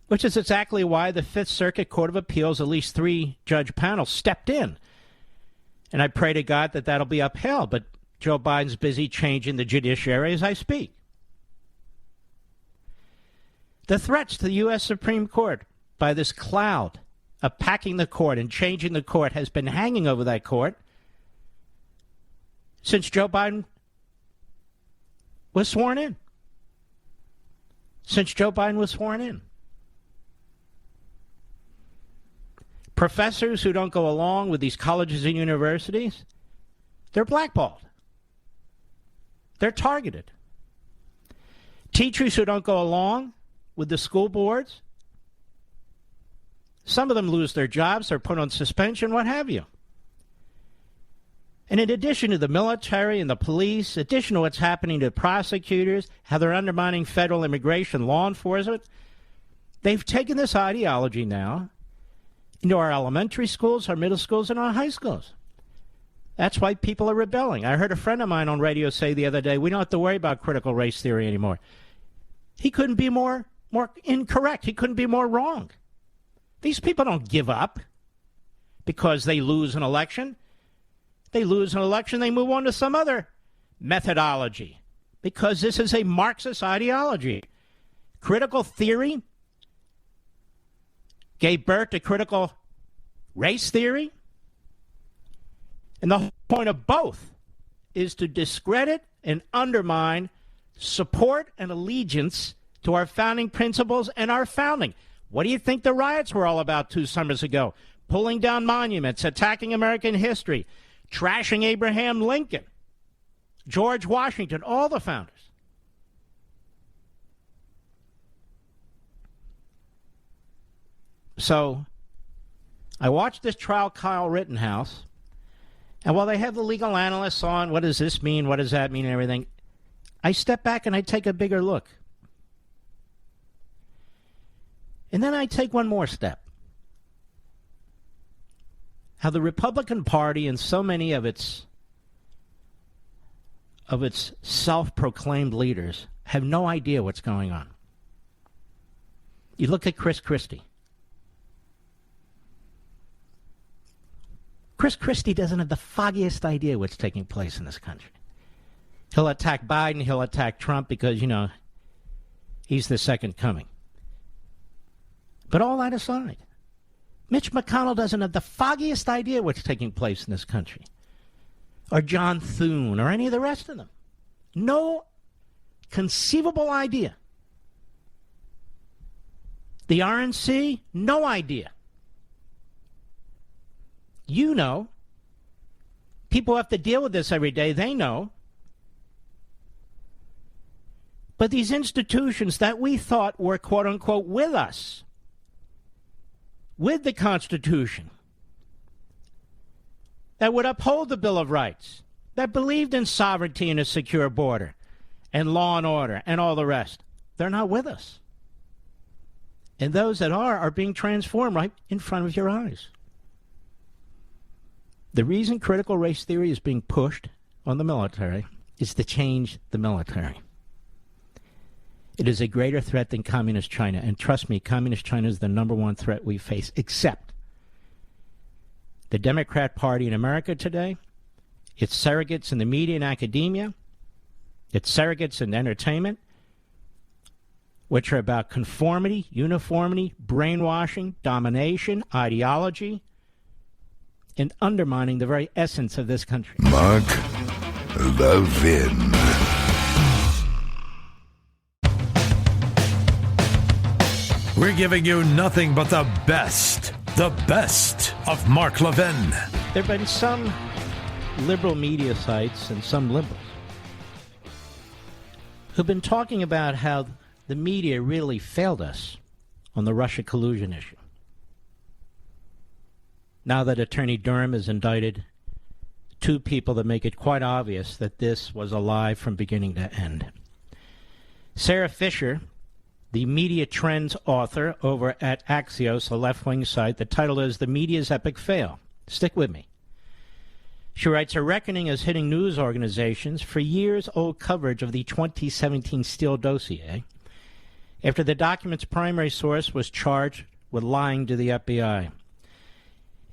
which is exactly why the Fifth Circuit Court of Appeals, at least 3-judge panel, stepped in. And I pray to God that that'll be upheld, but Joe Biden's busy changing the judiciary as I speak. The threats to the U.S. Supreme Court by this cloud of packing the court and changing the court has been hanging over that court since Joe Biden was sworn in. Since Joe Biden was sworn in. Professors who don't go along with these colleges and universities, they're blackballed. They're targeted. Teachers who don't go along with the school boards, some of them lose their jobs, they're put on suspension, what have you. And in addition to the military and the police, in addition to what's happening to prosecutors, how they're undermining federal immigration law enforcement, they've taken this ideology now into our elementary schools, our middle schools, and our high schools. That's why people are rebelling. I heard a friend of mine on radio say the other day, we don't have to worry about critical race theory anymore. He couldn't be more incorrect. He couldn't be more wrong. These people don't give up because they lose an election. They lose an election, they move on to some other methodology because this is a Marxist ideology. Critical theory gave birth to critical race theory. And the whole point of both is to discredit and undermine support and allegiance to our founding principles and our founding. What do you think the riots were all about 2 summers ago? Pulling down monuments, attacking American history, trashing Abraham Lincoln, George Washington, all the founders. So I watched this trial, Kyle Rittenhouse, and while they have the legal analysts on, what does this mean, what does that mean, and everything, I step back and I take a bigger look. And then I take one more step. How the Republican Party and so many of its self-proclaimed leaders have no idea what's going on. You look at Chris Christie. Chris Christie doesn't have the foggiest idea what's taking place in this country. He'll attack Biden, he'll attack Trump because, he's the second coming. But all that aside, Mitch McConnell doesn't have the foggiest idea what's taking place in this country. Or John Thune, or any of the rest of them. No conceivable idea. The RNC, no idea. You know. People have to deal with this every day. They know. But these institutions that we thought were, quote unquote, with us, with the Constitution, that would uphold the Bill of Rights, that believed in sovereignty and a secure border and law and order and all the rest. They're not with us. And those that are being transformed right in front of your eyes. The reason critical race theory is being pushed on the military is to change the military. It is a greater threat than Communist China. And trust me, Communist China is the number one threat we face, except the Democrat Party in America today, its surrogates in the media and academia, its surrogates in entertainment, which are about conformity, uniformity, brainwashing, domination, ideology, and undermining the very essence of this country. Mark Levin. We're giving you nothing but the best of Mark Levin. There have been some liberal media sites and some liberals who've been talking about how the media really failed us on the Russia collusion issue. Now that Attorney Durham has indicted two people that make it quite obvious that this was a lie from beginning to end. Sarah Fisher, the media trends author over at Axios, a left-wing site, the title is The Media's Epic Fail. Stick with me. She writes, a reckoning is hitting news organizations for years-old coverage of the 2017 Steele dossier after the document's primary source was charged with lying to the FBI.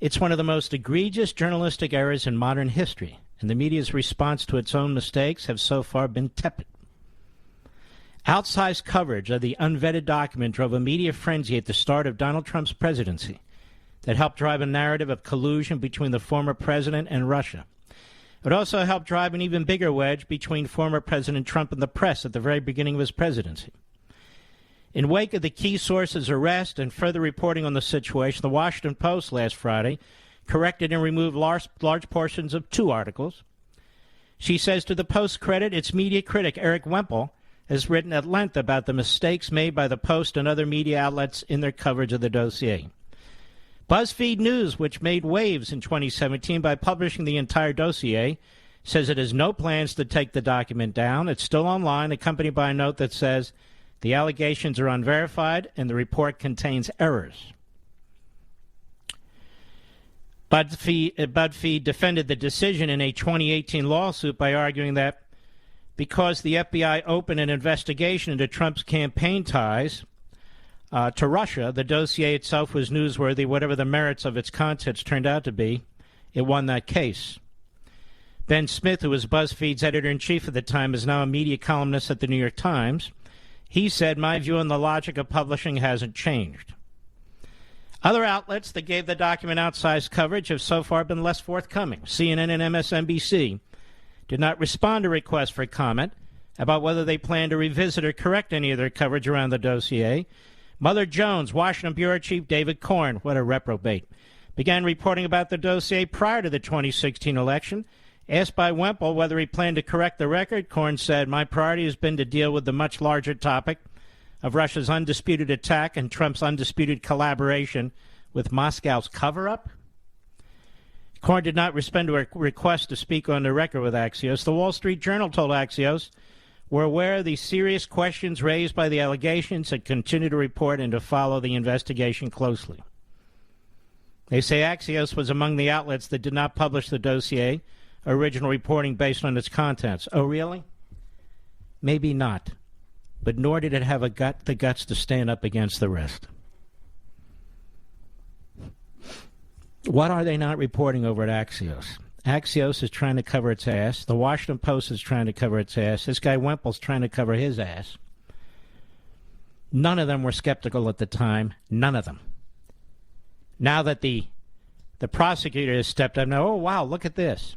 It's one of the most egregious journalistic errors in modern history, and the media's response to its own mistakes have so far been tepid. Outsized coverage of the unvetted document drove a media frenzy at the start of Donald Trump's presidency that helped drive a narrative of collusion between the former president and Russia. It also helped drive an even bigger wedge between former President Trump and the press at the very beginning of his presidency. In wake of the key source's arrest and further reporting on the situation, the Washington Post last Friday corrected and removed large portions of two articles. She says, to the Post's credit, its media critic, Eric Wemple, has written at length about the mistakes made by the Post and other media outlets in their coverage of the dossier. BuzzFeed News, which made waves in 2017 by publishing the entire dossier, says it has no plans to take the document down. It's still online, accompanied by a note that says the allegations are unverified and the report contains errors. BuzzFeed defended the decision in a 2018 lawsuit by arguing that because the FBI opened an investigation into Trump's campaign ties to Russia, the dossier itself was newsworthy. Whatever the merits of its contents turned out to be, it won that case. Ben Smith, who was BuzzFeed's editor-in-chief at the time, is now a media columnist at the New York Times. He said, my view on the logic of publishing hasn't changed. Other outlets that gave the document outsized coverage have so far been less forthcoming. CNN and MSNBC did not respond to requests for comment about whether they plan to revisit or correct any of their coverage around the dossier. Mother Jones, Washington Bureau Chief David Corn, what a reprobate, began reporting about the dossier prior to the 2016 election. Asked by Wemple whether he planned to correct the record, Corn said, my priority has been to deal with the much larger topic of Russia's undisputed attack and Trump's undisputed collaboration with Moscow's cover-up. Corn did not respond to a request to speak on the record with Axios. The Wall Street Journal told Axios, we're aware of the serious questions raised by the allegations and continue to report and to follow the investigation closely. They say Axios was among the outlets that did not publish the dossier, original reporting based on its contents. Oh, really? Maybe not. But nor did it have the guts to stand up against the rest. What are they not reporting over at Axios? Axios is trying to cover its ass. The Washington Post is trying to cover its ass. This guy Wemple's trying to cover his ass. None of them were skeptical at the time. None of them. Now that the prosecutor has stepped up, now, oh, wow, look at this.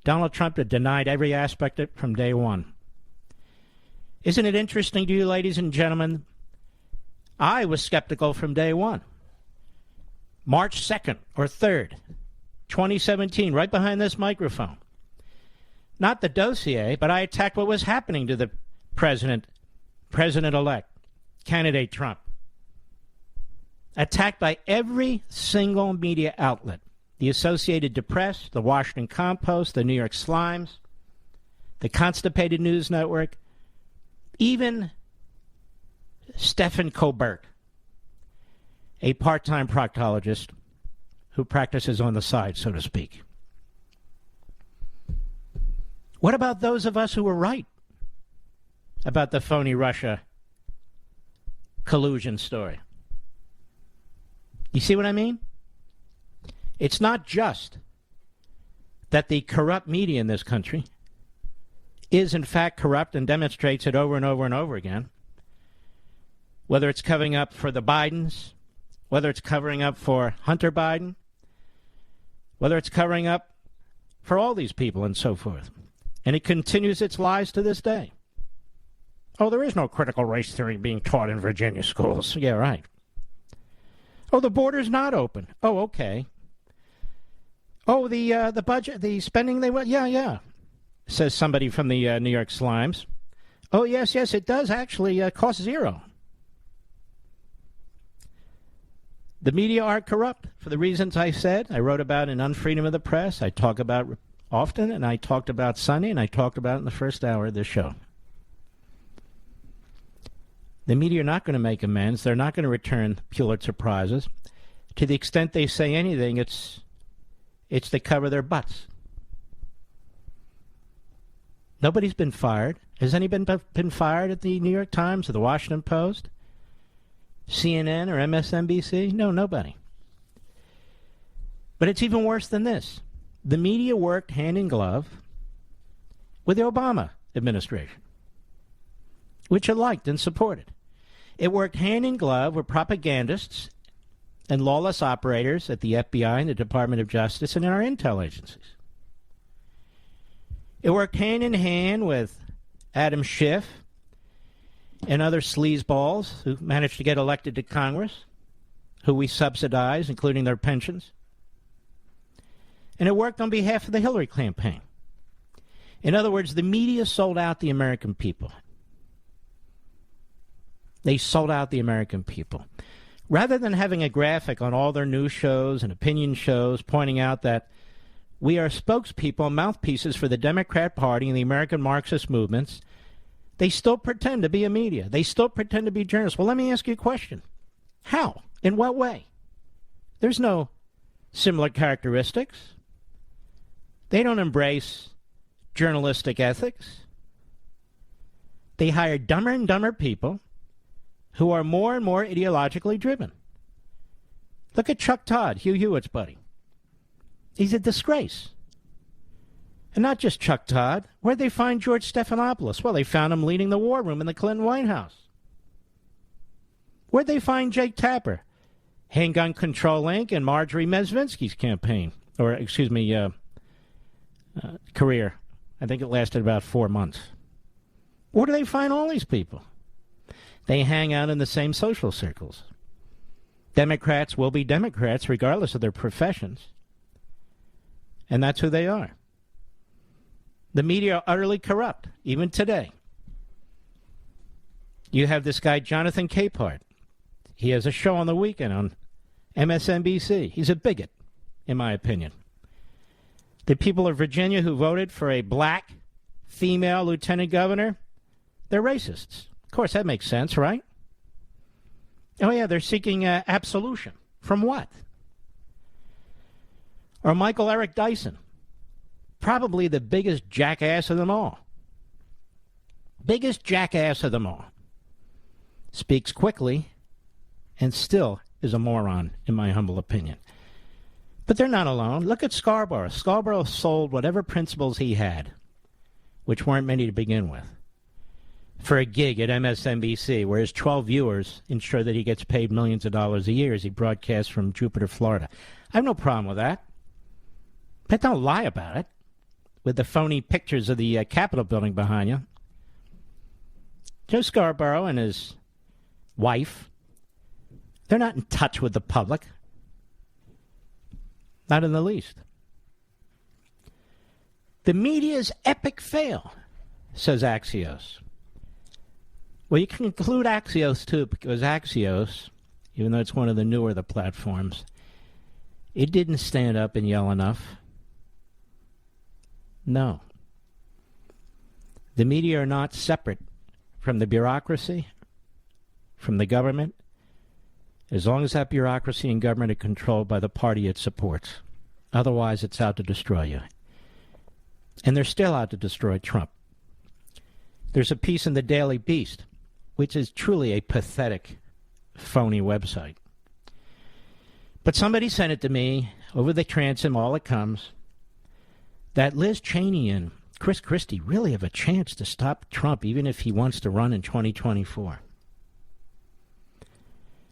Donald Trump had denied every aspect of it from day one. Isn't it interesting to you, ladies and gentlemen? I was skeptical from day one. March 2nd or 3rd, 2017, right behind this microphone. Not the dossier, but I attacked what was happening to the president-elect, candidate Trump. Attacked by every single media outlet the Associated Press, the Washington Compost, the New York Slimes, the Constipated News Network, even Stephen Colbert, a part-time proctologist who practices on the side, so to speak. What about those of us who were right about the phony Russia collusion story? You see what I mean? It's not just that the corrupt media in this country is in fact corrupt and demonstrates it over and over and over again, whether it's covering up for the Bidens, whether it's covering up for Hunter Biden, whether it's covering up for all these people and so forth. And it continues its lies to this day. Oh, there is no critical race theory being taught in Virginia schools. Yeah, right. Oh, the border's not open. Oh, okay. Oh, the budget, the spending they want. Yeah, says somebody from the New York Slimes. Oh, yes, it does actually cost zero. The media are corrupt for the reasons I said. I wrote about in Unfreedom of the Press. I talk about often, and I talked about Sunday, and I talked about it in the first hour of this show. The media are not going to make amends. They're not going to return Pulitzer Prizes. To the extent they say anything, it's to cover their butts. Nobody's been fired. Has anybody been fired at the New York Times or the Washington Post, CNN or MSNBC? No, nobody. But it's even worse than this. The media worked hand in glove with the Obama administration, which it liked and supported. It worked hand in glove with propagandists and lawless operators at the FBI and the Department of Justice and in our intel agencies. It worked hand in hand with Adam Schiff and other sleazeballs who managed to get elected to Congress, who we subsidize, including their pensions. And it worked on behalf of the Hillary campaign. In other words, the media sold out the American people. They sold out the American people. Rather than having a graphic on all their news shows and opinion shows pointing out that we are spokespeople and mouthpieces for the Democrat Party and the American Marxist movements, they still pretend to be a media. They still pretend to be journalists. Well, let me ask you a question. How? In what way? There's no similar characteristics. They don't embrace journalistic ethics. They hire dumber and dumber people who are more and more ideologically driven. Look at Chuck Todd, Hugh Hewitt's buddy. He's a disgrace. And not just Chuck Todd. Where'd they find George Stephanopoulos? Well, they found him leading the war room in the Clinton White House. Where'd they find Jake Tapper? Handgun Control Inc. and Marjorie Mezvinsky's campaign, career. I think it lasted about 4 months. Where do they find all these people? They hang out in the same social circles. Democrats will be Democrats regardless of their professions. And that's who they are. The media are utterly corrupt, even today. You have this guy, Jonathan Capehart. He has a show on the weekend on MSNBC. He's a bigot, in my opinion. The people of Virginia who voted for a black female lieutenant governor, they're racists. Of course, that makes sense, right? Oh, yeah, they're seeking absolution. From what? Or Michael Eric Dyson, probably the biggest jackass of them all. Biggest jackass of them all. Speaks quickly and still is a moron, in my humble opinion. But they're not alone. Look at Scarborough. Scarborough sold whatever principles he had, which weren't many to begin with, for a gig at MSNBC, where his 12 viewers ensure that he gets paid millions of dollars a year as he broadcasts from Jupiter, Florida. I have no problem with that. But don't lie about it with the phony pictures of the Capitol building behind you. Joe Scarborough and his wife, they're not in touch with the public. Not in the least. The media's epic fail, says Axios. Well, you can include Axios, too, because Axios, even though it's one of the newer of the platforms, It didn't stand up and yell enough. No. The media are not separate from the bureaucracy, from the government, as long as that bureaucracy and government are controlled by the party it supports. Otherwise, it's out to destroy you. And they're still out to destroy Trump. There's a piece in the Daily Beast, which is truly a pathetic, phony website. But somebody sent it to me over the transom, all it comes, that Liz Cheney and Chris Christie really have a chance to stop Trump, even if he wants to run in 2024.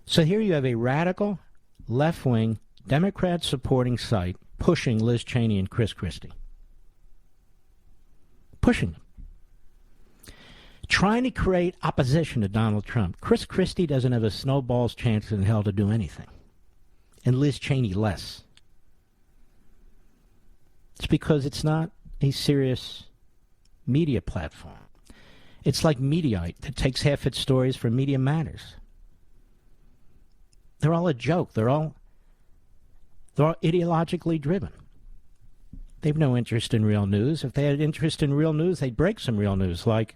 So here you have a radical, left-wing, Democrat-supporting site pushing Liz Cheney and Chris Christie. Pushing them. Trying to create opposition to Donald Trump. Chris Christie doesn't have a snowball's chance in hell to do anything. And Liz Cheney less. It's because it's not a serious media platform. It's like Mediaite that takes half its stories from Media Matters. They're all a joke. They're all ideologically driven. They have no interest in real news. If they had interest in real news, they'd break some real news, like,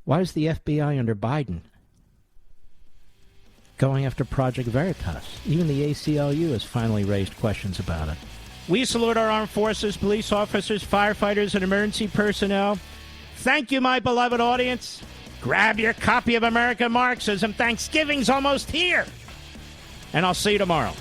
why is the FBI under Biden going after Project Veritas? Even the ACLU has finally raised questions about it. We salute our armed forces, police officers, firefighters, and emergency personnel. Thank you, my beloved audience. Grab your copy of American Marxism. Thanksgiving's almost here. And I'll see you tomorrow.